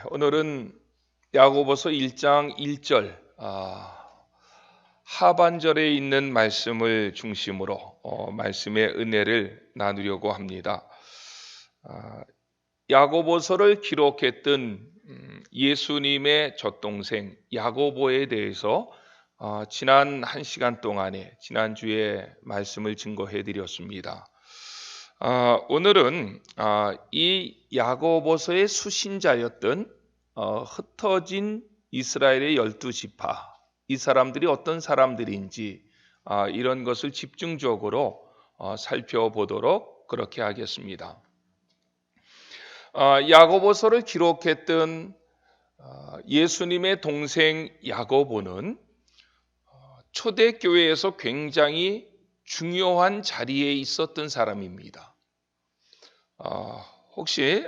오늘은 야고보서 1장 1절 하반절에 있는 말씀을 중심으로 말씀의 은혜를 나누려고 합니다. 야고보서를 기록했던 예수님의 젖동생 야고보에 대해서 지난 1시간 동안에 지난주에 말씀을 증거해 드렸습니다. 오늘은 이 야고보서의 수신자였던 흩어진 이스라엘의 12지파, 이 사람들이 어떤 사람들인지 이런 것을 집중적으로 살펴보도록 그렇게 하겠습니다. 야고보서를 기록했던 예수님의 동생 야고보는 초대교회에서 굉장히 중요한 자리에 있었던 사람입니다. 혹시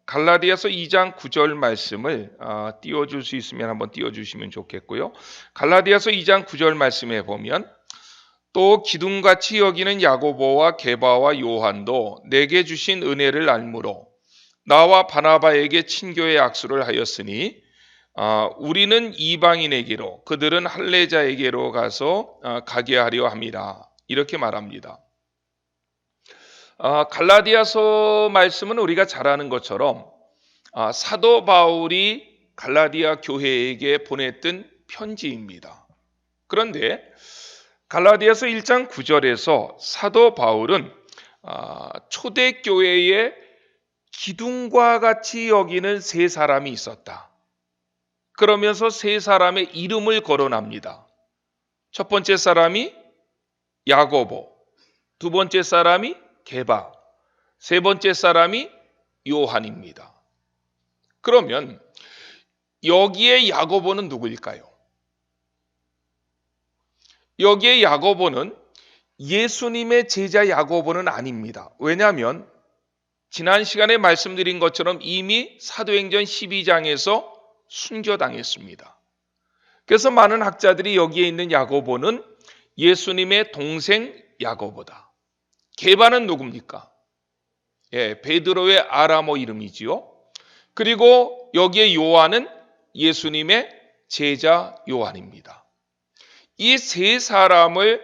갈라디아서 2장 9절 말씀을 띄워줄 수 있으면 한번 띄워주시면 좋겠고요. 갈라디아서 2장 9절 말씀에 보면 또 기둥같이 여기는 야고보와 게바와 요한도 내게 주신 은혜를 알므로 나와 바나바에게 친교의 악수를 하였으니 우리는 이방인에게로 그들은 할례자에게로 가서 가게 하려 함이라, 이렇게 말합니다. 갈라디아서 말씀은 우리가 잘 아는 것처럼 사도 바울이 갈라디아 교회에게 보냈던 편지입니다. 그런데 갈라디아서 1장 9절에서 사도 바울은 초대교회에 기둥과 같이 여기는 세 사람이 있었다, 그러면서 세 사람의 이름을 거론합니다. 첫 번째 사람이 야고보, 두 번째 사람이 게바, 세 번째 사람이 요한입니다. 그러면 여기에 야고보는 누구일까요? 여기에 야고보는 예수님의 제자 야고보는 아닙니다. 왜냐하면 지난 시간에 말씀드린 것처럼 이미 사도행전 12장에서 순교당했습니다. 그래서 많은 학자들이 여기에 있는 야고보는 예수님의 동생 야고보다. 게바는 누굽니까? 베드로의 아람어 이름이지요. 그리고 여기에 요한은 예수님의 제자 요한입니다. 이 세 사람을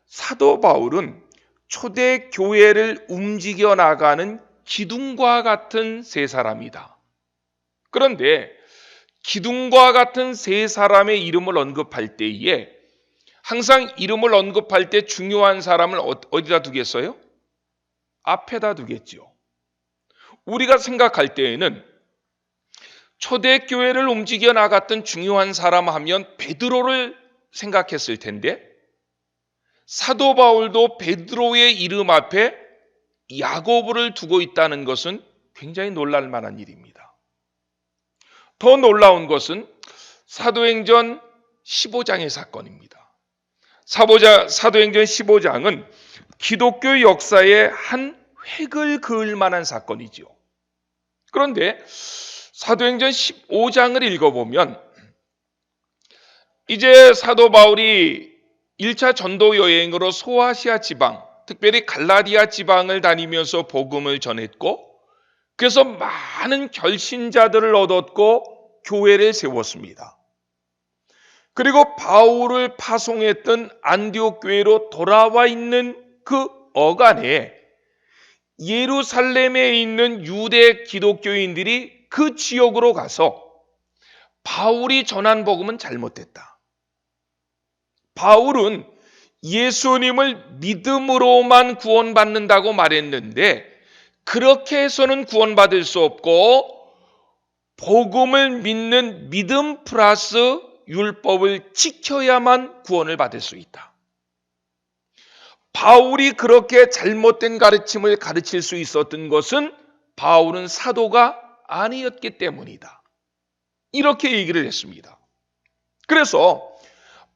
사도 바울은 초대교회를 움직여 나가는 기둥과 같은 세 사람이다. 그런데 기둥과 같은 세 사람의 이름을 언급할 때에 항상 이름을 언급할 때 중요한 사람을 어디다 두겠어요? 앞에다 두겠죠. 우리가 생각할 때에는 초대교회를 움직여 나갔던 중요한 사람 하면 베드로를 생각했을 텐데 사도 바울도 베드로의 이름 앞에 야고보를 두고 있다는 것은 굉장히 놀랄 만한 일입니다. 더 놀라운 것은 사도행전 15장의 사건입니다. 사도행전 15장은 기독교 역사의 한 획을 그을 만한 사건이죠. 그런데 사도행전 15장을 읽어보면 이제 사도 바울이 1차 전도 여행으로 소아시아 지방, 특별히 갈라디아 지방을 다니면서 복음을 전했고, 그래서 많은 결신자들을 얻었고 교회를 세웠습니다. 그리고 바울을 파송했던 안디옥 교회로 돌아와 있는 그 어간에 예루살렘에 있는 유대 기독교인들이 그 지역으로 가서 바울이 전한 복음은 잘못됐다, 바울은 예수님을 믿음으로만 구원받는다고 말했는데 그렇게 해서는 구원받을 수 없고 복음을 믿는 믿음 플러스 율법을 지켜야만 구원을 받을 수 있다. 바울이 그렇게 잘못된 가르침을 가르칠 수 있었던 것은 바울은 사도가 아니었기 때문이다, 이렇게 얘기를 했습니다. 그래서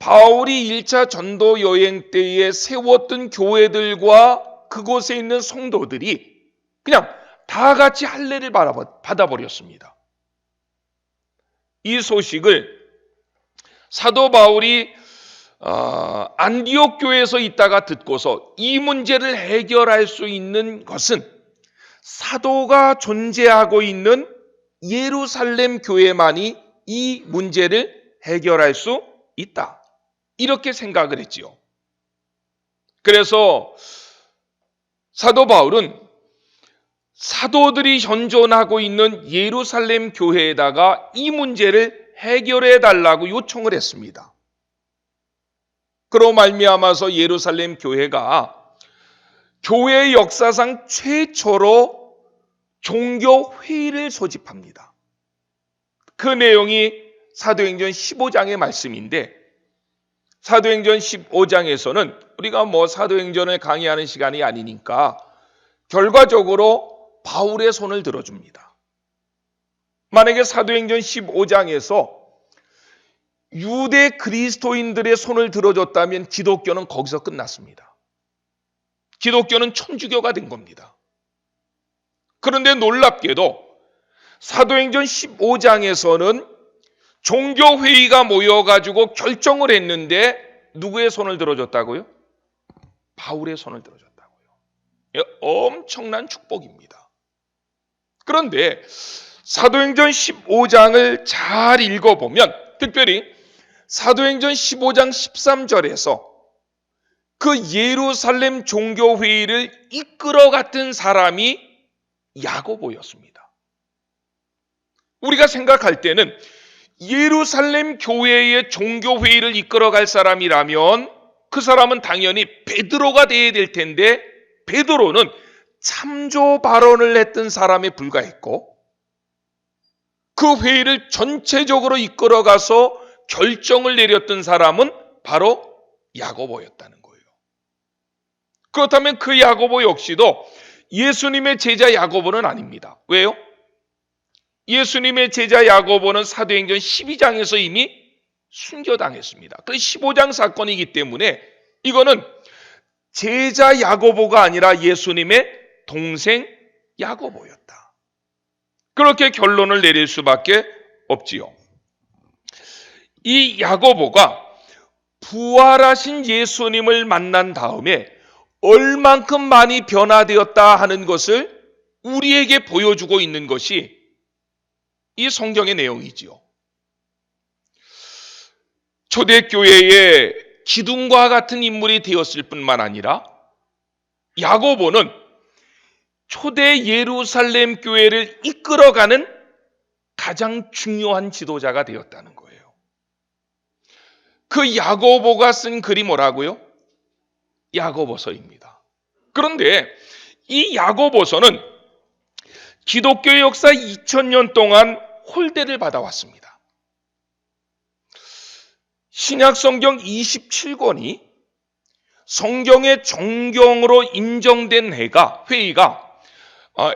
바울이 1차 전도 여행 때에 세웠던 교회들과 그곳에 있는 성도들이 그냥 다 같이 할례를 받아버렸습니다. 이 소식을 사도 바울이 안디옥 교회에서 있다가 듣고서 이 문제를 해결할 수 있는 것은 사도가 존재하고 있는 예루살렘 교회만이 이 문제를 해결할 수 있다. 이렇게 생각을 했지요. 그래서 사도 바울은 사도들이 현존하고 있는 예루살렘 교회에다가 이 문제를 해결해 달라고 요청을 했습니다. 그로 말미암아서 예루살렘 교회가 교회 역사상 최초로 종교 회의를 소집합니다. 그 내용이 사도행전 15장의 말씀인데, 사도행전 15장에서는 우리가 사도행전을 강의하는 시간이 아니니까 결과적으로 바울의 손을 들어줍니다. 만약에 사도행전 15장에서 유대 그리스도인들의 손을 들어줬다면 기독교는 거기서 끝났습니다. 기독교는 천주교가 된 겁니다. 그런데 놀랍게도 사도행전 15장에서는 종교회의가 모여가지고 결정을 했는데 누구의 손을 들어줬다고요? 바울의 손을 들어줬다고요. 엄청난 축복입니다. 그런데 사도행전 15장을 잘 읽어보면, 특별히 사도행전 15장 13절에서 그 예루살렘 종교회의를 이끌어갔던 사람이 야고보였습니다. 우리가 생각할 때는 예루살렘 교회의 종교회의를 이끌어갈 사람이라면 그 사람은 당연히 베드로가 되어야 될 텐데, 베드로는 참조 발언을 했던 사람에 불과했고, 그 회의를 전체적으로 이끌어가서 결정을 내렸던 사람은 바로 야고보였다는 거예요. 그렇다면 그 야고보 역시도 예수님의 제자 야고보는 아닙니다. 왜요? 예수님의 제자 야고보는 사도행전 12장에서 이미 순교당했습니다. 그 15장 사건이기 때문에 이거는 제자 야고보가 아니라 예수님의 동생 야고보였다. 그렇게 결론을 내릴 수밖에 없지요. 이 야고보가 부활하신 예수님을 만난 다음에 얼만큼 많이 변화되었다 하는 것을 우리에게 보여주고 있는 것이 이 성경의 내용이지요. 초대교회의 기둥과 같은 인물이 되었을 뿐만 아니라 야고보는 초대 예루살렘 교회를 이끌어가는 가장 중요한 지도자가 되었다는 거예요. 그 야고보가 쓴 글이 뭐라고요? 야고보서입니다. 그런데 이 야고보서는 기독교 역사 2000년 동안 홀대를 받아왔습니다. 신약 성경 27권이 성경의 정경으로 인정된 회의가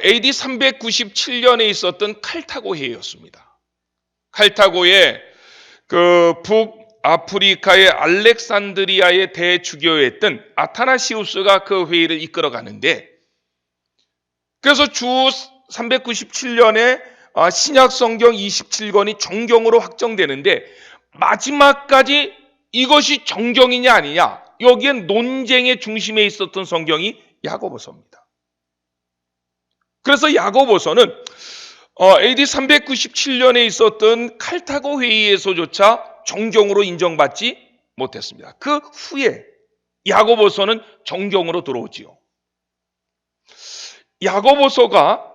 AD 397년에 있었던 칼타고 회의였습니다. 칼타고의 그 북아프리카의 알렉산드리아의 대주교였던 아타나시우스가 그 회의를 이끌어가는데, 그래서 주 397년에 신약 성경 27권이 정경으로 확정되는데, 마지막까지 이것이 정경이냐 아니냐, 여기엔 논쟁의 중심에 있었던 성경이 야고보서입니다. 그래서 야고보서는 AD 397년에 있었던 칼타고 회의에서조차 정경으로 인정받지 못했습니다. 그 후에 야고보서는 정경으로 들어오지요. 야고보서가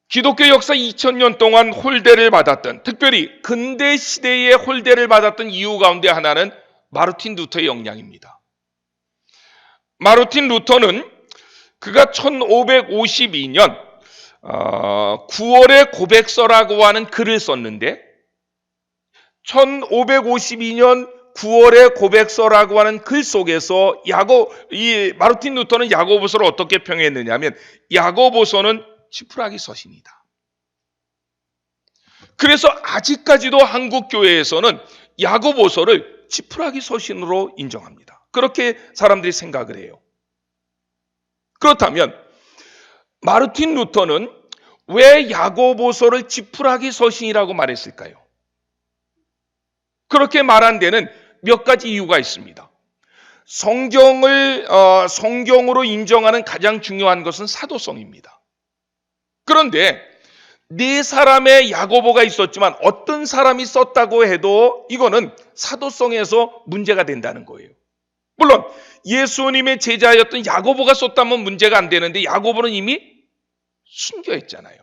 기독교 역사 2000년 동안 홀대를 받았던, 특별히 근대 시대에 홀대를 받았던 이유 가운데 하나는 마르틴 루터의 영향입니다. 마르틴 루터는 그가 1552년 9월의 고백서라고 하는 글을 썼는데, 1552년 9월의 고백서라고 하는 글 속에서 이 마르틴 루터는 야고보서를 어떻게 평했느냐 하면, 야고보서는 지푸라기 서신이다. 그래서 아직까지도 한국 교회에서는 야고보서를 지푸라기 서신으로 인정합니다. 그렇게 사람들이 생각을 해요. 그렇다면 마르틴 루터는 왜 야고보서를 지푸라기 서신이라고 말했을까요? 그렇게 말한 데는 몇 가지 이유가 있습니다. 성경으로 인정하는 가장 중요한 것은 사도성입니다. 그런데 네 사람의 야고보가 있었지만 어떤 사람이 썼다고 해도 이거는 사도성에서 문제가 된다는 거예요. 물론 예수님의 제자였던 야고보가 썼다면 문제가 안 되는데 야고보는 이미 순교했잖아요.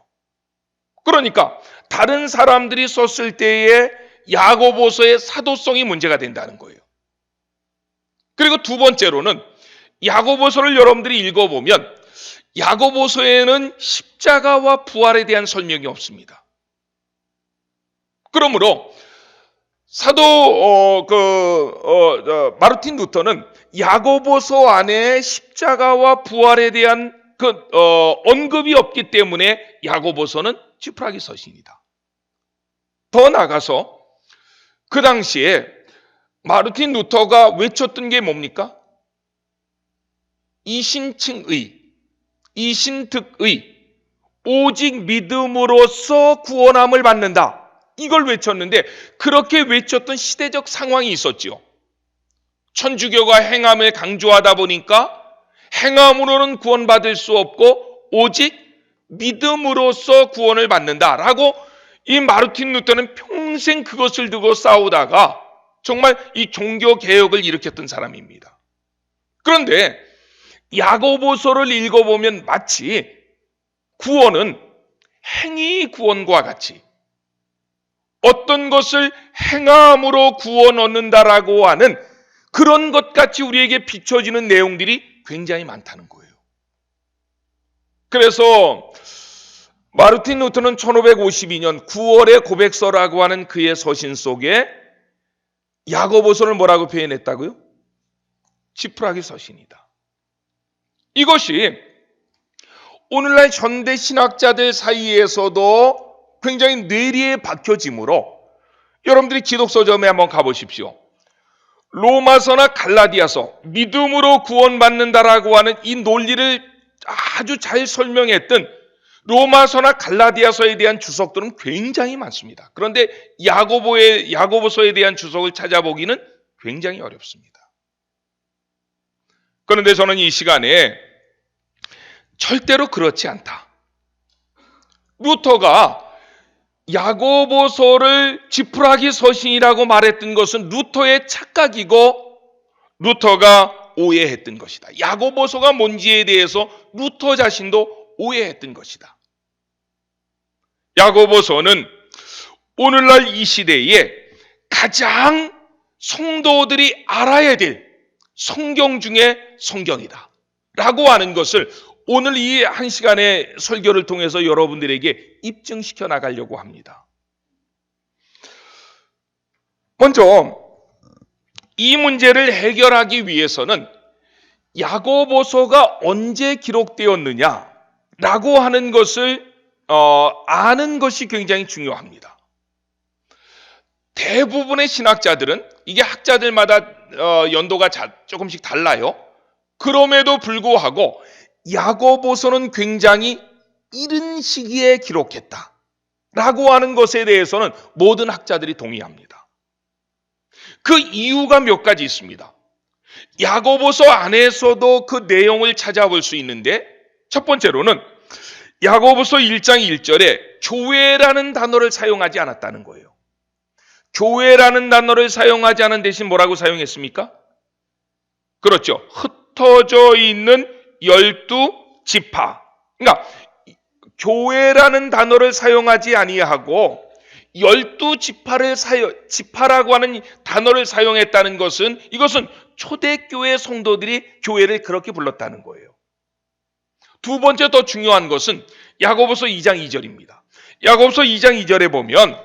그러니까 다른 사람들이 썼을 때에 야고보서의 사도성이 문제가 된다는 거예요. 그리고 두 번째로는 야고보서를 여러분들이 읽어보면 야고보서에는 십자가와 부활에 대한 설명이 없습니다. 그러므로 사도 마르틴 루터는 야고보서 안에 십자가와 부활에 대한 언급이 없기 때문에 야고보서는 지푸라기 서신이다. 더 나아가서 그 당시에 마르틴 루터가 외쳤던 게 뭡니까? 이신칭의, 이신득의, 오직 믿음으로써 구원함을 받는다. 이걸 외쳤는데 그렇게 외쳤던 시대적 상황이 있었지요. 천주교가 행함을 강조하다 보니까 행함으로는 구원받을 수 없고 오직 믿음으로써 구원을 받는다라고 이 마르틴 루터는 평생 그것을 두고 싸우다가 정말 이 종교 개혁을 일으켰던 사람입니다. 그런데 야고보서를 읽어보면 마치 구원은 행위 구원과 같이 어떤 것을 행함으로 구원 얻는다라고 하는 그런 것 같이 우리에게 비춰지는 내용들이 굉장히 많다는 거예요. 그래서 마르틴 루터는 1552년 9월의 고백서라고 하는 그의 서신 속에 야고보서를 뭐라고 표현했다고요? 지푸라기 서신이다. 이것이 오늘날 현대 신학자들 사이에서도 굉장히 뇌리에 박혀지므로 여러분들이 기독서점에 한번 가보십시오. 로마서나 갈라디아서 믿음으로 구원받는다라고 하는 이 논리를 아주 잘 설명했던 로마서나 갈라디아서에 대한 주석들은 굉장히 많습니다. 그런데 야고보서에 대한 주석을 찾아보기는 굉장히 어렵습니다. 그런데 저는 이 시간에 절대로 그렇지 않다. 루터가 야고보서를 지푸라기 서신이라고 말했던 것은 루터의 착각이고 루터가 오해했던 것이다. 야고보서가 뭔지에 대해서 루터 자신도 오해했던 것이다. 야고보서는 오늘날 이 시대에 가장 성도들이 알아야 될 성경 중에 성경이다 라고 하는 것을 오늘 이 한 시간의 설교를 통해서 여러분들에게 입증시켜 나가려고 합니다. 먼저 이 문제를 해결하기 위해서는 야고보서가 언제 기록되었느냐라고 하는 것을 아는 것이 굉장히 중요합니다. 대부분의 신학자들은 이게 학자들마다 연도가 조금씩 달라요. 그럼에도 불구하고 야고보서는 굉장히 이른 시기에 기록했다라고 하는 것에 대해서는 모든 학자들이 동의합니다. 그 이유가 몇 가지 있습니다. 야고보서 안에서도 그 내용을 찾아볼 수 있는데 첫 번째로는 야고보서 1장 1절에 교회라는 단어를 사용하지 않았다는 거예요. 교회라는 단어를 사용하지 않은 대신 뭐라고 사용했습니까? 그렇죠. 흩어져 있는 12지파. 그러니까 교회라는 단어를 사용하지 아니하고 12지파라고 하는 단어를 사용했다는 것은 이것은 초대교회 성도들이 교회를 그렇게 불렀다는 거예요. 두 번째 더 중요한 것은 야고보서 2장 2절입니다. 야고보서 2장 2절에 보면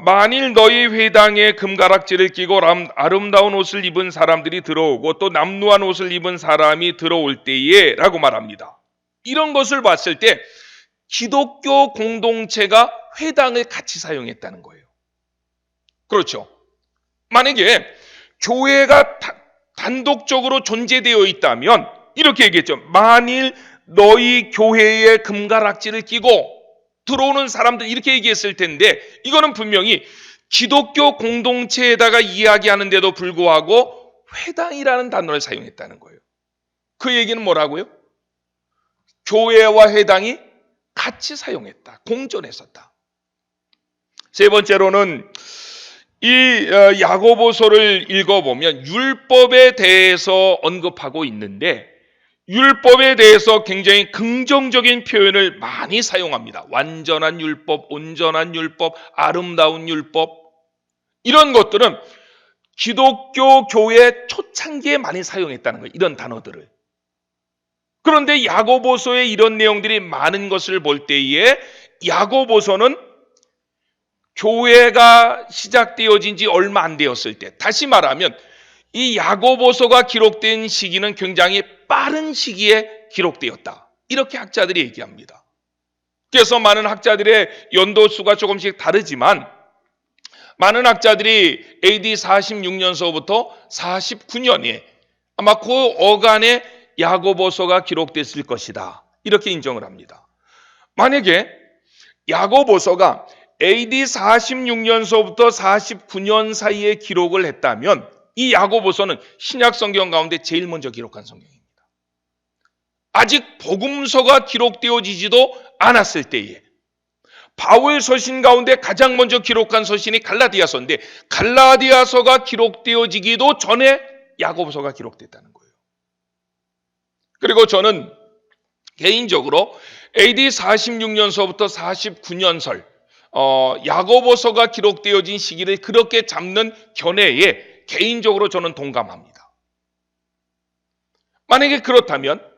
만일 너희 회당에 금가락지를 끼고 아름다운 옷을 입은 사람들이 들어오고 또 남루한 옷을 입은 사람이 들어올 때에 라고 말합니다. 이런 것을 봤을 때 기독교 공동체가 회당을 같이 사용했다는 거예요. 그렇죠. 만약에 교회가 단독적으로 존재되어 있다면 이렇게 얘기했죠. 만일 너희 교회에 금가락지를 끼고 들어오는 사람들 이렇게 얘기했을 텐데 이거는 분명히 기독교 공동체에다가 이야기하는데도 불구하고 회당이라는 단어를 사용했다는 거예요. 그 얘기는 뭐라고요? 교회와 회당이 같이 사용했다. 공존했었다. 세 번째로는 이 야고보서를 읽어보면 율법에 대해서 언급하고 있는데 율법에 대해서 굉장히 긍정적인 표현을 많이 사용합니다. 완전한 율법, 온전한 율법, 아름다운 율법, 이런 것들은 기독교 교회 초창기에 많이 사용했다는 거예요. 이런 단어들을. 그런데 야고보서에 이런 내용들이 많은 것을 볼 때에 야고보서는 교회가 시작되어진 지 얼마 안 되었을 때, 다시 말하면 이 야고보서가 기록된 시기는 굉장히 빠른 시기에 기록되었다. 이렇게 학자들이 얘기합니다. 그래서 많은 학자들의 연도수가 조금씩 다르지만 많은 학자들이 AD 46년서부터 49년에 아마 그 어간에 야고보서가 기록됐을 것이다. 이렇게 인정을 합니다. 만약에 야고보서가 AD 46년서부터 49년 사이에 기록을 했다면 이 야고보서는 신약 성경 가운데 제일 먼저 기록한 성경입니다. 아직 복음서가 기록되어지지도 않았을 때에 바울 서신 가운데 가장 먼저 기록한 서신이 갈라디아서인데 갈라디아서가 기록되어지기도 전에 야고보서가 기록됐다는 거예요. 그리고 저는 개인적으로 AD 46년서부터 49년설 야고보서가 기록되어진 시기를 그렇게 잡는 견해에 개인적으로 저는 동감합니다. 만약에 그렇다면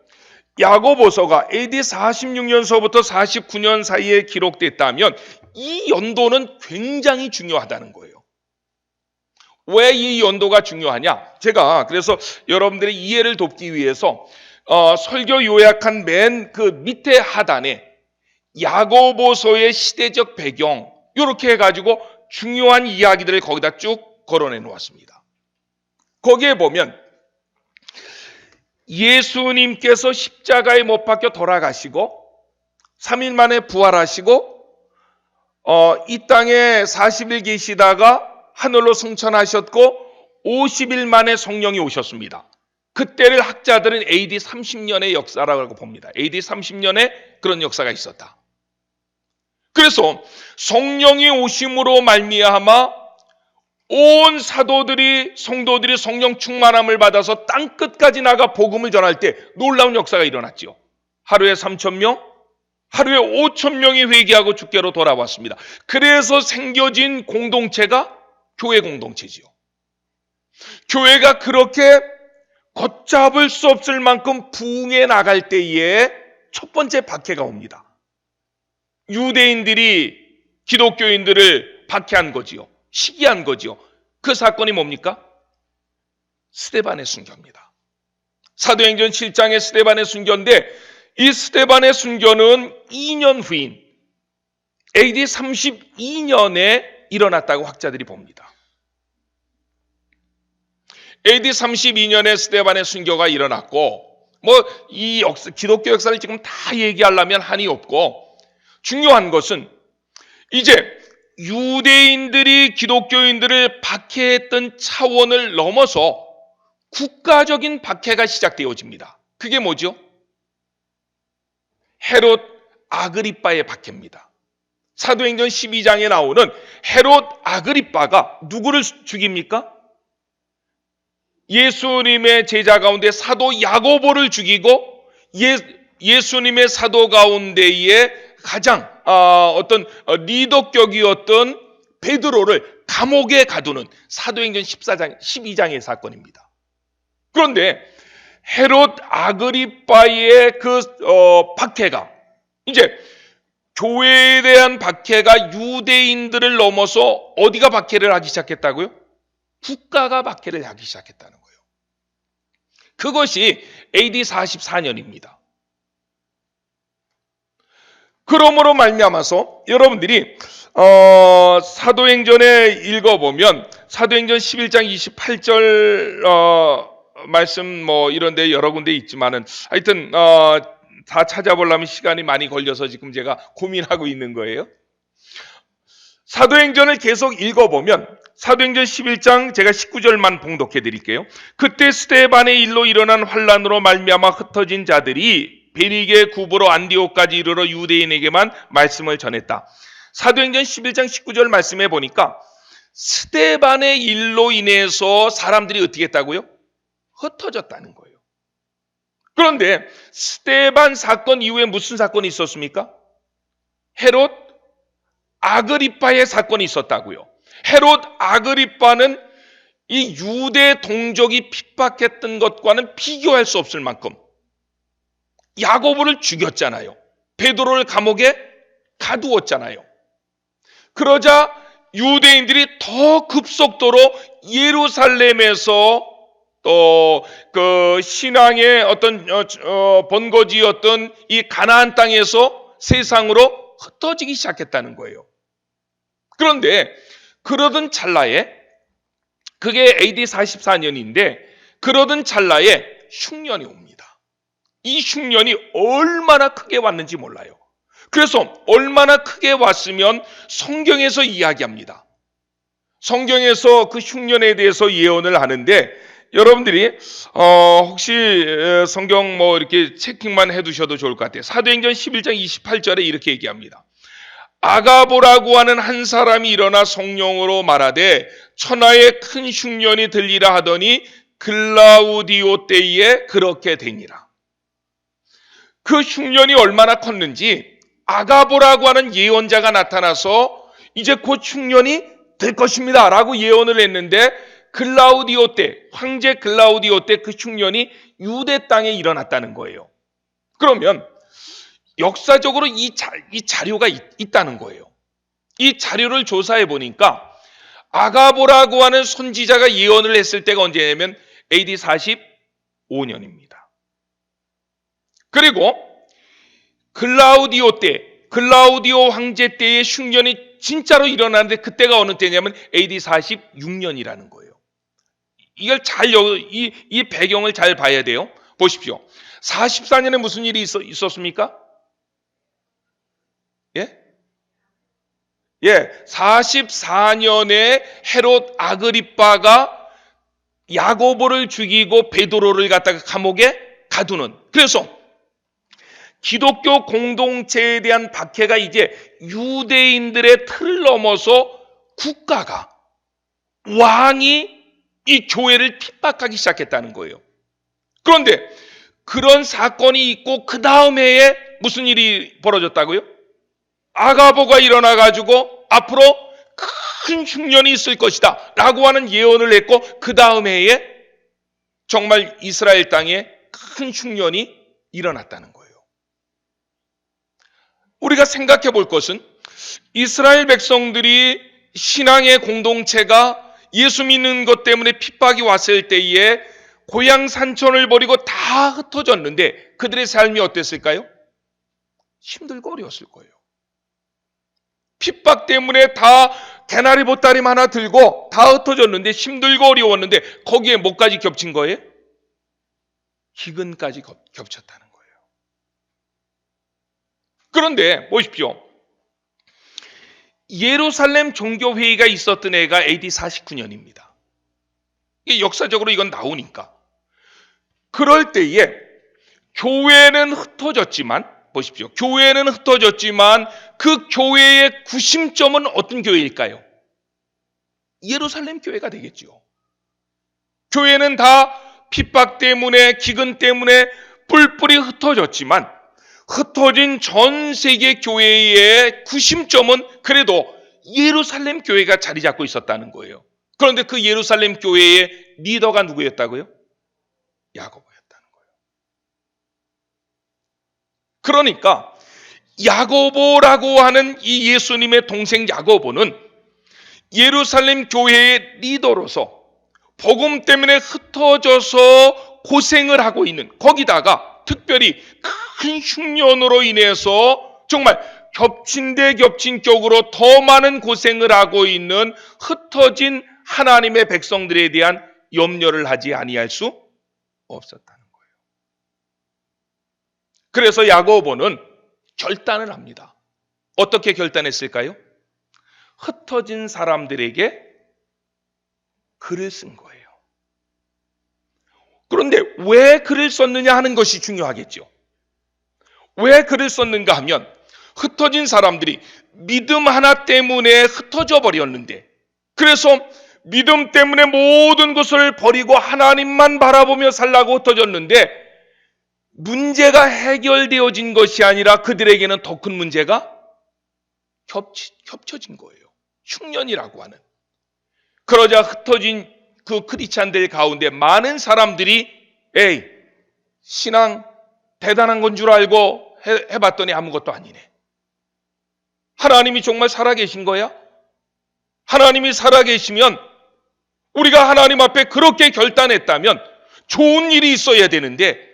야고보서가 AD 46년서부터 49년 사이에 기록됐다면 이 연도는 굉장히 중요하다는 거예요. 왜 이 연도가 중요하냐? 제가 그래서 여러분들의 이해를 돕기 위해서 설교 요약한 맨 그 밑에 하단에 야고보서의 시대적 배경 이렇게 해가지고 중요한 이야기들을 거기다 쭉 걸어내 놓았습니다. 거기에 보면 예수님께서 십자가에 못 박혀 돌아가시고 3일 만에 부활하시고 이 땅에 40일 계시다가 하늘로 승천하셨고 50일 만에 성령이 오셨습니다. 그때를 학자들은 AD 30년의 역사라고 봅니다. AD 30년에 그런 역사가 있었다. 그래서 성령이 오심으로 말미암아 온 사도들이 성도들이 성령 충만함을 받아서 땅 끝까지 나가 복음을 전할 때 놀라운 역사가 일어났지요. 하루에 3,000명, 하루에 5,000명이 회개하고 주께로 돌아왔습니다. 그래서 생겨진 공동체가 교회 공동체지요. 교회가 그렇게 걷잡을 수 없을 만큼 부흥해 나갈 때에 첫 번째 박해가 옵니다. 유대인들이 기독교인들을 박해한 거지요. 시기한 거지요. 그 사건이 뭡니까? 스데반의 순교입니다. 사도행전 7장의 스데반의 순교인데 이 스데반의 순교는 2년 후인 AD 32년에 일어났다고 학자들이 봅니다. AD 32년에 스데반의 순교가 일어났고 이 역사, 기독교 역사를 지금 다 얘기하려면 한이 없고 중요한 것은 이제 유대인들이 기독교인들을 박해했던 차원을 넘어서 국가적인 박해가 시작되어집니다. 그게 뭐죠? 헤롯 아그리빠의 박해입니다. 사도행전 12장에 나오는 헤롯 아그리빠가 누구를 죽입니까? 예수님의 제자 가운데 사도 야고보를 죽이고 예수님의 사도 가운데에 가장 어떤 리더격이었던 베드로를 감옥에 가두는 사도행전 14장, 12장의 사건입니다. 그런데 헤롯 아그리빠의 그 박해가 이제 교회에 대한 박해가 유대인들을 넘어서 어디가 박해를 하기 시작했다고요? 국가가 박해를 하기 시작했다는 거예요. 그것이 AD 44년입니다. 그러므로 말미암아서 여러분들이 사도행전에 읽어보면 사도행전 11장 28절 말씀 이런데 여러 군데 있지만은 하여튼 다 찾아보려면 시간이 많이 걸려서 지금 제가 고민하고 있는 거예요. 사도행전을 계속 읽어보면 사도행전 11장 제가 19절만 봉독해 드릴게요. 그때 스데반의 일로 일어난 환란으로 말미암아 흩어진 자들이 베니게 굽으로 안디옥까지 이르러 유대인에게만 말씀을 전했다. 사도행전 11장 19절 말씀에 보니까 스데반의 일로 인해서 사람들이 어떻게 했다고요? 흩어졌다는 거예요. 그런데 스데반 사건 이후에 무슨 사건이 있었습니까? 헤롯 아그리빠의 사건이 있었다고요. 헤롯 아그리빠는 이 유대 동족이 핍박했던 것과는 비교할 수 없을 만큼 야고보를 죽였잖아요. 베드로를 감옥에 가두었잖아요. 그러자 유대인들이 더 급속도로 예루살렘에서 또 그 신앙의 어떤 본거지였던 이 가나안 땅에서 세상으로 흩어지기 시작했다는 거예요. 그런데 그러던 찰나에, 그게 AD 44년인데 그러던 찰나에 흉년이 옵니다. 이 흉년이 얼마나 크게 왔는지 몰라요. 그래서 얼마나 크게 왔으면 성경에서 이야기합니다. 성경에서 그 흉년에 대해서 예언을 하는데, 여러분들이 혹시 성경 이렇게 체킹만 해두셔도 좋을 것 같아요. 사도행전 11장 28절에 이렇게 얘기합니다. 아가보라고 하는 한 사람이 일어나 성령으로 말하되 천하에 큰 흉년이 들리라 하더니 글라우디오 때에 그렇게 되니라. 그 흉년이 얼마나 컸는지 아가보라고 하는 예언자가 나타나서 이제 곧 흉년이 될 것입니다 라고 예언을 했는데, 글라우디오 때, 황제 글라우디오 때 그 흉년이 유대 땅에 일어났다는 거예요. 그러면 역사적으로 이 자료가 있다는 거예요. 이 자료를 조사해 보니까 아가보라고 하는 선지자가 예언을 했을 때가 언제냐면 AD 45년입니다. 그리고 글라우디오 황제 때의 흉년이 진짜로 일어났는데 그때가 어느 때냐면 AD 46년이라는 거예요. 이걸 이 배경을 잘 봐야 돼요. 보십시오. 44년에 무슨 일이 있었습니까? 예? 44년에 헤롯 아그리빠가 야고보를 죽이고 베드로를 갖다가 감옥에 가두는, 그래서 기독교 공동체에 대한 박해가 이제 유대인들의 틀을 넘어서 국가가, 왕이 이 교회를 핍박하기 시작했다는 거예요. 그런데 그런 사건이 있고 그 다음 해에 무슨 일이 벌어졌다고요? 아가보가 일어나가지고 앞으로 큰 흉년이 있을 것이다 라고 하는 예언을 했고, 그 다음 해에 정말 이스라엘 땅에 큰 흉년이 일어났다는 거예요. 우리가 생각해 볼 것은 이스라엘 백성들이 신앙의 공동체가 예수 믿는 것 때문에 핍박이 왔을 때에 고향 산천을 버리고 다 흩어졌는데 그들의 삶이 어땠을까요? 힘들고 어려웠을 거예요. 핍박 때문에 다 개나리 보따림 하나 들고 다 흩어졌는데 힘들고 어려웠는데 거기에 뭐까지 겹친 거예요? 기근까지 겹쳤다는 거예요. 그런데 보십시오. 예루살렘 종교회의가 있었던 해가 AD 49년입니다. 역사적으로 이건 나오니까. 그럴 때에 교회는 흩어졌지만, 보십시오. 교회는 흩어졌지만 그 교회의 구심점은 어떤 교회일까요? 예루살렘 교회가 되겠죠. 교회는 다 핍박 때문에, 기근 때문에 뿔뿔이 흩어졌지만 흩어진 전 세계 교회의 구심점은 그래도 예루살렘 교회가 자리 잡고 있었다는 거예요. 그런데 그 예루살렘 교회의 리더가 누구였다고요? 야고보였다는 거예요. 그러니까 야고보라고 하는 이 예수님의 동생 야고보는 예루살렘 교회의 리더로서 복음 때문에 흩어져서 고생을 하고 있는, 거기다가 특별히 큰 흉년으로 인해서 정말 겹친 데 겹친 격으로 더 많은 고생을 하고 있는 흩어진 하나님의 백성들에 대한 염려를 하지 아니할 수 없었다는 거예요. 그래서 야고보는 결단을 합니다. 어떻게 결단했을까요? 흩어진 사람들에게 글을 쓴 거예요. 그런데 왜 글을 썼느냐 하는 것이 중요하겠죠. 왜 글을 썼는가 하면 흩어진 사람들이 믿음 하나 때문에 흩어져 버렸는데, 그래서 믿음 때문에 모든 것을 버리고 하나님만 바라보며 살라고 흩어졌는데, 문제가 해결되어진 것이 아니라 그들에게는 더 큰 문제가 겹쳐진 거예요. 흉년이라고 하는. 그러자 흩어진 그 크리스찬들 가운데 많은 사람들이 에이, 신앙 대단한 건 줄 알고 해봤더니 아무것도 아니네. 하나님이 정말 살아계신 거야? 하나님이 살아계시면 우리가 하나님 앞에 그렇게 결단했다면 좋은 일이 있어야 되는데,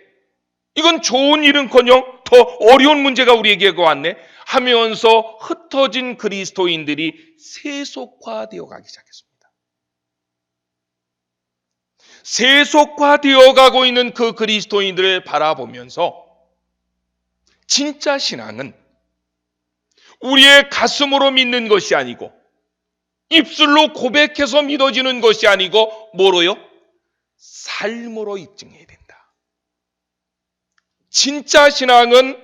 이건 좋은 일은커녕 더 어려운 문제가 우리에게 왔네 하면서 흩어진 그리스도인들이 세속화되어 가기 시작했습니다. 세속화되어 가고 있는 그 그리스도인들을 바라보면서 진짜 신앙은 우리의 가슴으로 믿는 것이 아니고 입술로 고백해서 믿어지는 것이 아니고 뭐로요? 삶으로 입증해야 된다. 진짜 신앙은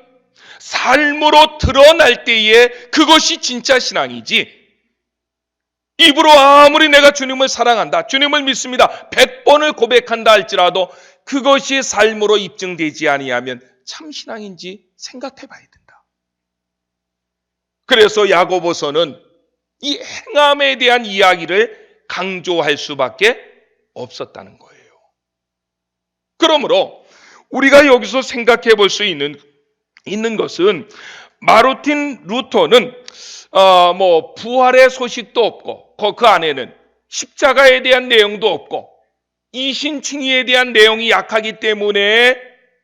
삶으로 드러날 때에 그것이 진짜 신앙이지, 입으로 아무리 내가 주님을 사랑한다, 주님을 믿습니다 100번을 고백한다 할지라도 그것이 삶으로 입증되지 아니하면 참 신앙인지 생각해 봐야 된다. 그래서 야고보서는 이 행함에 대한 이야기를 강조할 수밖에 없었다는 거예요. 그러므로 우리가 여기서 생각해 볼 수 있는 것은, 마르틴 루터는 부활의 소식도 없고 그 안에는 십자가에 대한 내용도 없고 이신칭의에 대한 내용이 약하기 때문에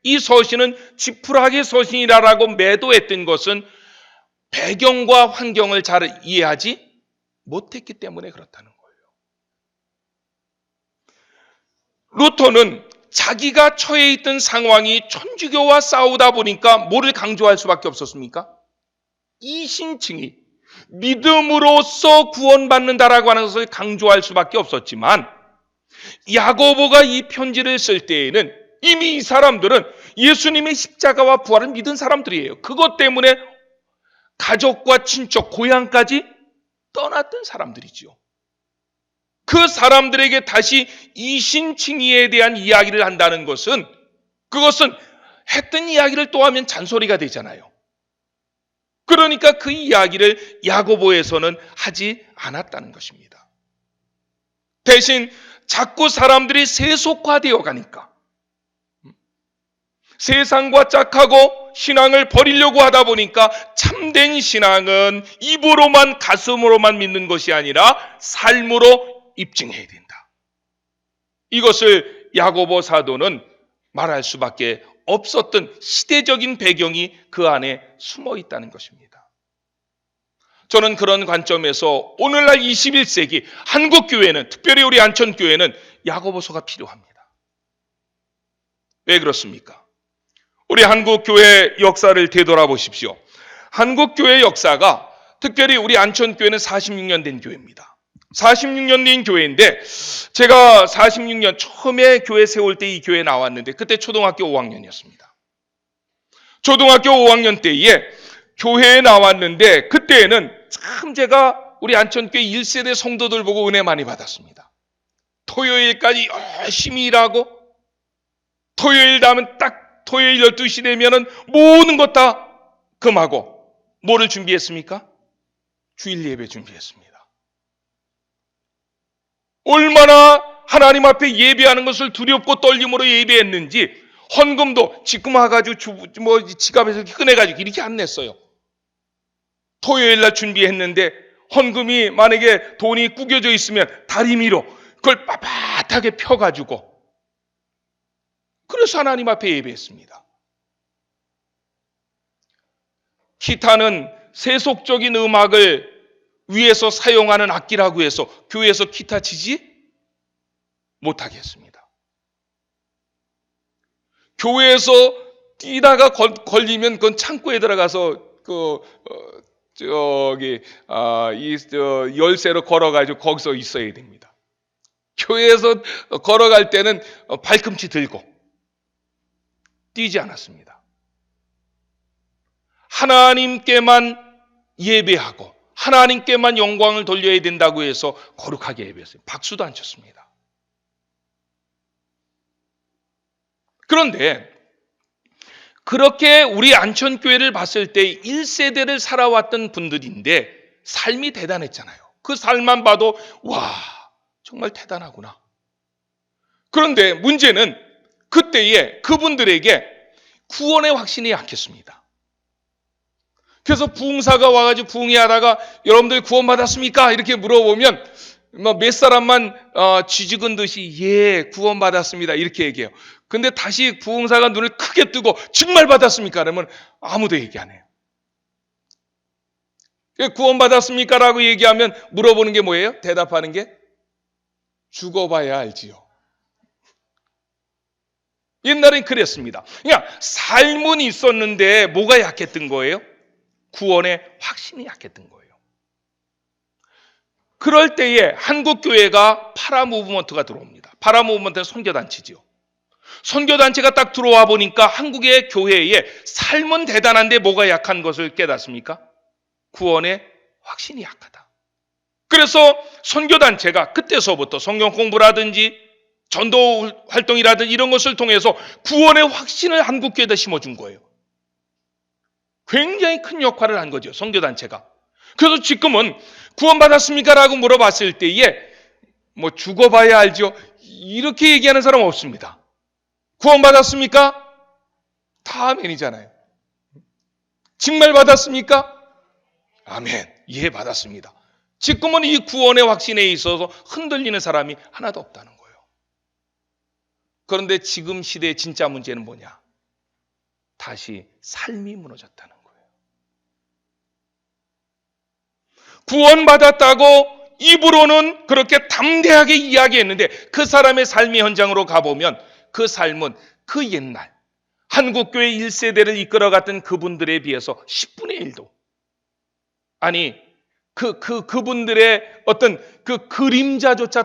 이 서신은 지푸라기 서신이라고 매도했던 것은 배경과 환경을 잘 이해하지 못했기 때문에 그렇다는 거예요. 루터는 자기가 처해 있던 상황이 천주교와 싸우다 보니까 뭐를 강조할 수밖에 없었습니까? 이신칭의, 믿음으로써 구원받는다라고 하는 것을 강조할 수밖에 없었지만, 야고보가 이 편지를 쓸 때에는 이미 이 사람들은 예수님의 십자가와 부활을 믿은 사람들이에요. 그것 때문에 가족과 친척, 고향까지 떠났던 사람들이지요. 그 사람들에게 다시 이신칭의에 대한 이야기를 한다는 것은, 그것은 했던 이야기를 또 하면 잔소리가 되잖아요. 그러니까 그 이야기를 야고보에서는 하지 않았다는 것입니다. 대신 자꾸 사람들이 세속화되어 가니까, 세상과 짝하고 신앙을 버리려고 하다 보니까 참된 신앙은 입으로만, 가슴으로만 믿는 것이 아니라 삶으로 입증해야 된다. 이것을 야고보 사도는 말할 수밖에 없었던 시대적인 배경이 그 안에 숨어 있다는 것입니다. 저는 그런 관점에서 오늘날 21세기 한국교회는, 특별히 우리 안천교회는 야고보서가 필요합니다. 왜 그렇습니까? 우리 한국교회 역사를 되돌아보십시오. 한국교회 역사가, 특별히 우리 안천교회는 46년 된 교회입니다. 46년 된 교회인데, 제가 46년 처음에 교회 세울 때 이 교회에 나왔는데 그때 초등학교 5학년이었습니다. 초등학교 5학년 때에 교회에 나왔는데, 그때에는 참 제가 우리 안천교회 1세대 성도들 보고 은혜 많이 받았습니다. 토요일까지 열심히 일하고, 토요일 다음은 딱 토요일 12시 되면은 모든 것 다 금하고 뭐를 준비했습니까? 주일 예배 준비했습니다. 얼마나 하나님 앞에 예배하는 것을 두렵고 떨림으로 예배했는지 헌금도 지금 와가지고 지갑에서 꺼내가지고 이렇게 안 냈어요. 토요일 날 준비했는데 헌금이 만약에 돈이 구겨져 있으면 다리미로 그걸 빳빳하게 펴가지고, 그래서 하나님 앞에 예배했습니다. 기타는 세속적인 음악을 위해서 사용하는 악기라고 해서 교회에서 기타 치지 못하게 했습니다. 교회에서 뛰다가 걸리면 그건 창고에 들어가서 열쇠로 걸어가지고 거기서 있어야 됩니다. 교회에서 걸어갈 때는 발꿈치 들고 뛰지 않았습니다. 하나님께만 예배하고 하나님께만 영광을 돌려야 된다고 해서 거룩하게 예배했어요. 박수도 안 쳤습니다. 그런데 그렇게 우리 안천교회를 봤을 때 1세대를 살아왔던 분들인데 삶이 대단했잖아요. 그 삶만 봐도 와, 정말 대단하구나. 그런데 문제는 그때에 그분들에게 구원의 확신이 약했습니다. 그래서 부흥사가 와가지고 부흥회하다가 여러분들 구원받았습니까? 이렇게 물어보면 몇 사람만 쥐죽은 듯이 예, 구원받았습니다. 이렇게 얘기해요. 근데 다시 부흥사가 눈을 크게 뜨고 정말 받았습니까? 그러면 아무도 얘기 안 해요. 구원받았습니까? 라고 얘기하면 물어보는 게 뭐예요? 대답하는 게 죽어봐야 알지요. 옛날엔 그랬습니다. 그러니까 삶은 있었는데 뭐가 약했던 거예요? 구원의 확신이 약했던 거예요. 그럴 때에 한국교회가 파라 무브먼트가 들어옵니다. 파라 무브먼트는 선교단체지요. 선교단체가 딱 들어와 보니까 한국의 교회에 삶은 대단한데 뭐가 약한 것을 깨닫습니까? 구원의 확신이 약하다. 그래서 선교단체가 그때서부터 성경 공부라든지 전도 활동이라든지 이런 것을 통해서 구원의 확신을 한국교회에다 심어준 거예요. 굉장히 큰 역할을 한 거죠, 선교단체가. 그래서 지금은 구원받았습니까? 라고 물어봤을 때에 뭐 죽어봐야 알죠. 이렇게 얘기하는 사람 없습니다. 구원받았습니까? 다 아멘이잖아요. 정말 받았습니까? 아멘. 예, 받았습니다. 지금은 이 구원의 확신에 있어서 흔들리는 사람이 하나도 없다는 거예요. 그런데 지금 시대의 진짜 문제는 뭐냐? 다시 삶이 무너졌다는 거예요. 구원받았다고 입으로는 그렇게 담대하게 이야기했는데 그 사람의 삶의 현장으로 가보면 그 삶은 그 옛날 한국교회 1세대를 이끌어갔던 그분들에 비해서 10분의 1도 아니 그분들의 어떤 그 그림자조차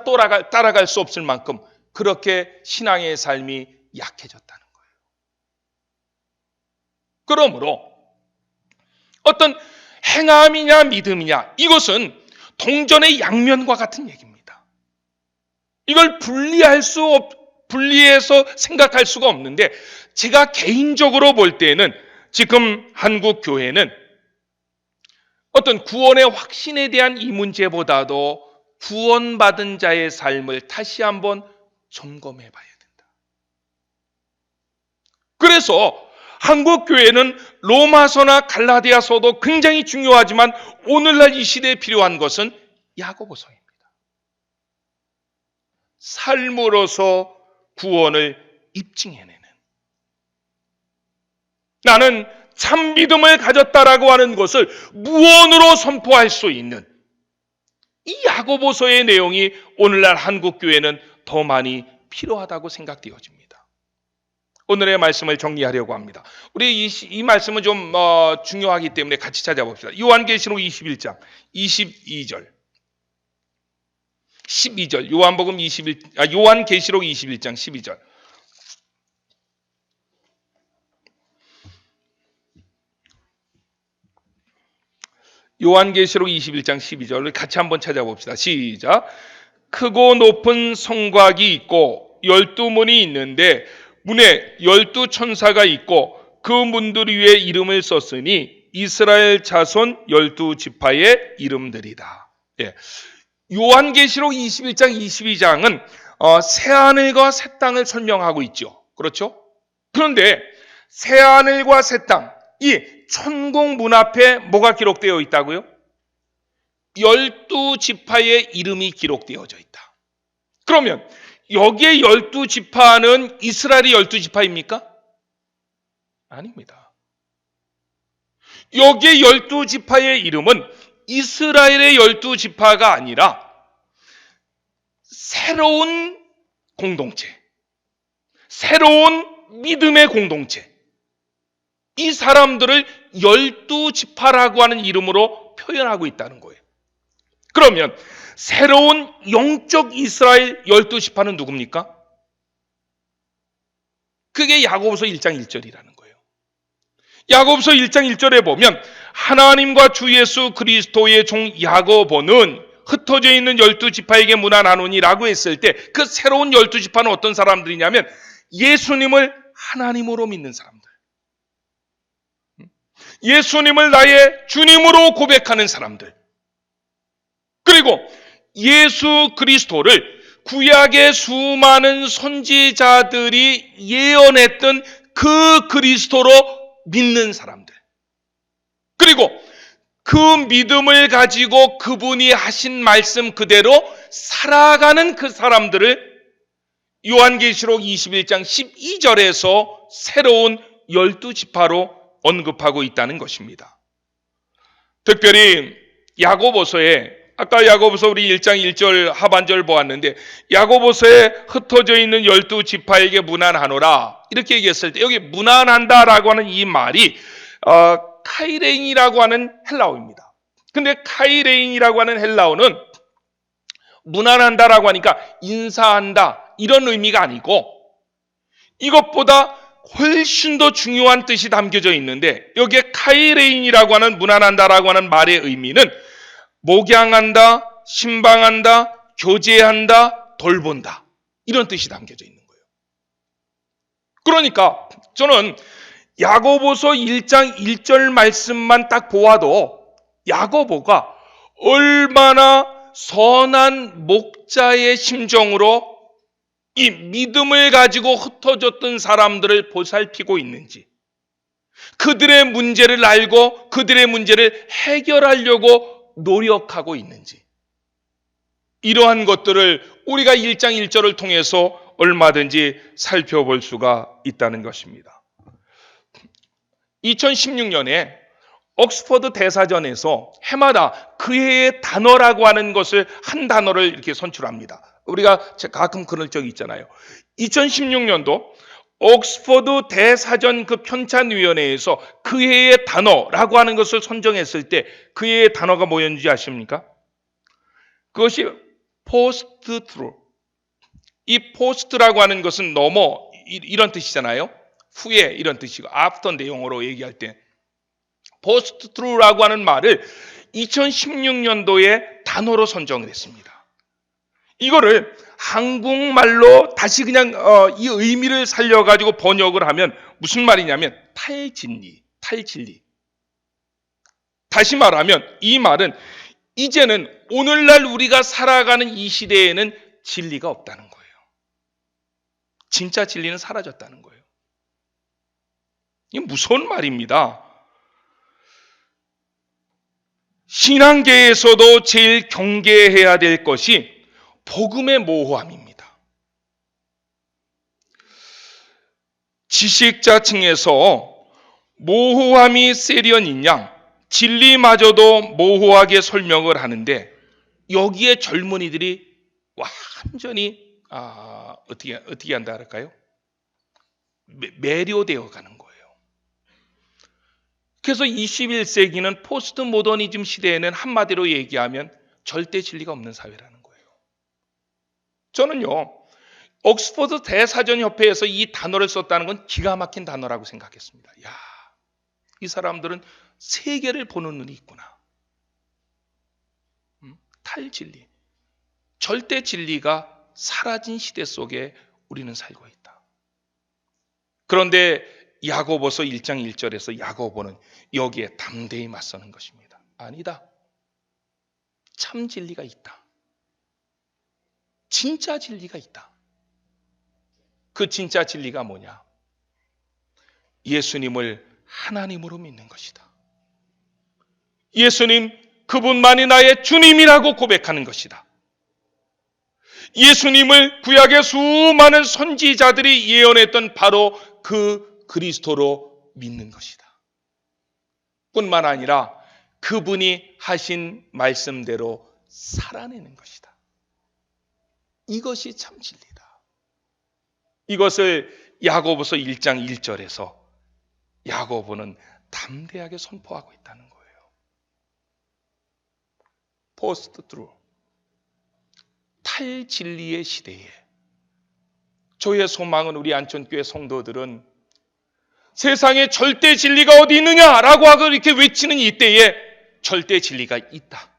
따라갈 수 없을 만큼 그렇게 신앙의 삶이 약해졌다는 거예요. 그러므로 어떤 행함이냐 믿음이냐 이것은 동전의 양면과 같은 얘기입니다. 이걸 분리해서 생각할 수가 없는데 제가 개인적으로 볼 때는 지금 한국 교회는 어떤 구원의 확신에 대한 이 문제보다도 구원받은 자의 삶을 다시 한번 점검해 봐야 된다. 그래서 한국 교회는 로마서나 갈라디아서도 굉장히 중요하지만 오늘날 이 시대에 필요한 것은 야고보서입니다. 삶으로서 구원을 입증해내는, 나는 참 믿음을 가졌다라고 하는 것을 무언으로 선포할 수 있는 이 야고보서의 내용이 오늘날 한국 교회는 더 많이 필요하다고 생각되어집니다. 오늘의 말씀을 정리하려고 합니다. 우리 이 말씀은 좀 중요하기 때문에 같이 찾아봅시다. 요한계시록 21장 22절 12절 요한계시록 21장 12절 요한계시록 21장 12절을 같이 한번 찾아봅시다. 시작. 크고 높은 성곽이 있고 12문이 있는데 문에 12천사가 있고 그 문들 위에 이름을 썼으니 이스라엘 자손 12지파의 이름들이다. 예. 요한계시록 21장 22장은 새하늘과 새 땅을 설명하고 있죠. 그렇죠? 그런데 새하늘과 새 땅, 이 천국 문 앞에 뭐가 기록되어 있다고요? 12지파의 이름이 기록되어져 있다. 그러면 여기에 12지파는 이스라엘의 12지파입니까? 아닙니다. 여기에 12지파의 이름은 이스라엘의 12지파가 아니라 새로운 공동체, 새로운 믿음의 공동체, 이 사람들을 12지파라고 하는 이름으로 표현하고 있다는 거예요. 그러면 새로운 영적 이스라엘 12지파는 누굽니까? 그게 야고보서 1장 1절이라는 거예요. 야고보서 1장 1절에 보면 하나님과 주 예수 그리스도의 종 야고보는 흩어져 있는 12지파에게 문안하노니라고 했을 때 그 새로운 12지파는 어떤 사람들이냐면 예수님을 하나님으로 믿는 사람들, 예수님을 나의 주님으로 고백하는 사람들, 그리고 예수 그리스도를 구약의 수많은 선지자들이 예언했던 그 그리스도로 믿는 사람들, 그리고 그 믿음을 가지고 그분이 하신 말씀 그대로 살아가는 그 사람들을 요한계시록 21장 12절에서 새로운 12지파로 언급하고 있다는 것입니다. 특별히 야고보서에, 아까 야고보서 우리 1장 1절 하반절 보았는데 야고보서에 흩어져 있는 12지파에게 문안하노라 이렇게 얘기했을 때 여기 문안한다라고 하는 이 말이 카이레인이라고 하는 헬라어입니다. 근데 카이레인이라고 하는 헬라어는 문안한다라고 하니까 인사한다 이런 의미가 아니고 이것보다 훨씬 더 중요한 뜻이 담겨져 있는데 여기에 카이레인이라고 하는 문안한다라고 하는 말의 의미는 목양한다, 신방한다, 교제한다, 돌본다 이런 뜻이 담겨져 있는 거예요. 그러니까 저는 야고보서 1장 1절 말씀만 딱 보아도 야고보가 얼마나 선한 목자의 심정으로 이 믿음을 가지고 흩어졌던 사람들을 보살피고 있는지, 그들의 문제를 알고 그들의 문제를 해결하려고 노력하고 있는지, 이러한 것들을 우리가 1장 1절을 통해서 얼마든지 살펴볼 수가 있다는 것입니다. 2016년에 옥스퍼드 대사전에서 해마다 그 해의 단어라고 하는 것을 한 단어를 이렇게 선출합니다. 우리가 가끔 그럴 적이 있잖아요. 2016년도 옥스퍼드 대사전 그 편찬위원회에서 그 해의 단어라고 하는 것을 선정했을 때 그 해의 단어가 뭐였는지 아십니까? 그것이 포스트 트루. 이 포스트라고 하는 것은 넘어 이런 뜻이잖아요. 후에 이런 뜻이고 after인데 영어로 얘기할 때 포스트 트루라고 하는 말을 2016년도에 단어로 선정을 했습니다. 이거를 한국말로 다시 그냥 이 의미를 살려가지고 번역을 하면 무슨 말이냐면 탈진리. 다시 말하면 이 말은 이제는 오늘날 우리가 살아가는 이 시대에는 진리가 없다는 거예요. 진짜 진리는 사라졌다는 거예요. 이게 무서운 말입니다. 신앙계에서도 제일 경계해야 될 것이 복음의 모호함입니다. 지식자층에서 모호함이 세련인 양 진리마저도 모호하게 설명을 하는데 여기에 젊은이들이 완전히 어떻게 한다 할까요? 매료되어 가는 거예요. 그래서 21세기는 포스트 모더니즘 시대에는 한마디로 얘기하면 절대 진리가 없는 사회라는 거예요. 저는요, 옥스퍼드 대사전협회에서 이 단어를 썼다는 건 기가 막힌 단어라고 생각했습니다. 야, 이 사람들은 세계를 보는 눈이 있구나. 탈진리. 절대 진리가 사라진 시대 속에 우리는 살고 있다. 그런데 야고보서 1장 1절에서 야고보는 여기에 담대히 맞서는 것입니다. 아니다. 참 진리가 있다. 진짜 진리가 있다. 그 진짜 진리가 뭐냐? 예수님을 하나님으로 믿는 것이다. 예수님, 그분만이 나의 주님이라고 고백하는 것이다. 예수님을 구약의 수많은 선지자들이 예언했던 바로 그 그리스도로 믿는 것이다. 뿐만 아니라 그분이 하신 말씀대로 살아내는 것이다. 이것이 참 진리다. 이것을 야고보서 1장 1절에서 야고보는 담대하게 선포하고 있다는 거예요. 포스트 트루. 탈진리의 시대에 저의 소망은 우리 안천교회 성도들은 세상에 절대 진리가 어디 있느냐라고 하고 이렇게 외치는 이때에 절대 진리가 있다.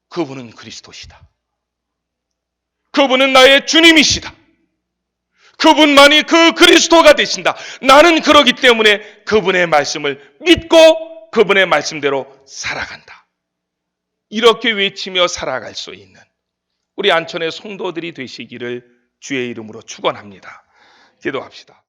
그분은 그리스도시다. 그분은 나의 주님이시다. 그분만이 그 그리스도가 되신다. 나는 그러기 때문에 그분의 말씀을 믿고 그분의 말씀대로 살아간다. 이렇게 외치며 살아갈 수 있는 우리 안천의 성도들이 되시기를 주의 이름으로 축원합니다. 기도합시다.